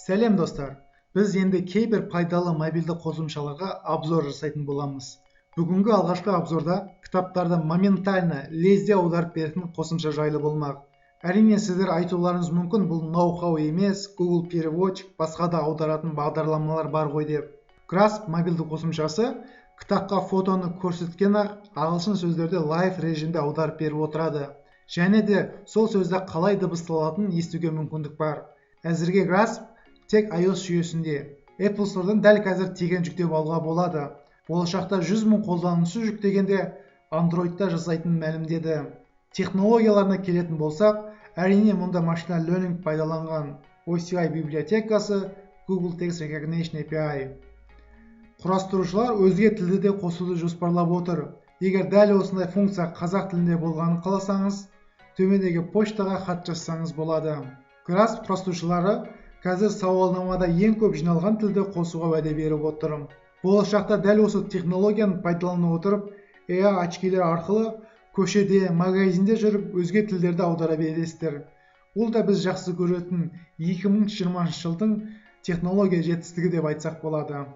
Сәлем достар. Біз енді кейбір пайдалы мобильді қосымшаларға обзор жасайтын боламыз. Бүгінгі алғашқы обзорда кітаптарды моментально лезде аударып беретін қосымша жайлы болмақ. Әрине сіздер айтуларыңыз мүмкін, бұл ноу-хау емес, Google переводчик, басқа да аударатын бағдарламалар бар ғой деп. Grasp мобильді қосымшасы кітапқа фотоны көрсеткен-ақ ағылшын сөздерді лайв режимде аударып беріп отырады. Және де сол сөзді қалай дыбысталатынын естуге мүмкіндік бар. Әзірге Grasp тек iOS жүйесінде. Apple Store'дан дәл қазір тегін жүктеп алуға болады. Болашақта 100 000 қолданушы жүктегенде Android'та жасайтынын мәлімдеді. Технологияларына келетін болсақ, әрине мұнда машина learning пайдаланған OCI библиотекасы, Google Text Recognition API. Құрастырушылар өзге тілді де қосуды жоспарлап отыр. Егер дәл осындай функция қазақ тілінде болғанын қаласаңыз, төмендегі поштаға хат жазсаңыз болады. Grasp құрастырушылары қазір сауалнамада ең көп жиналған тілді қосуға уәде беріп отыр. Болашақта дәл осы технологияны пайдалана отырып, AR очкилер арқылы көшеде, магазинде жүріп, өзге тілдерді аудара бересіздер. Ол да біз жақсы көретін 2020 жылдың технология жетістігі деп айтсақ болады.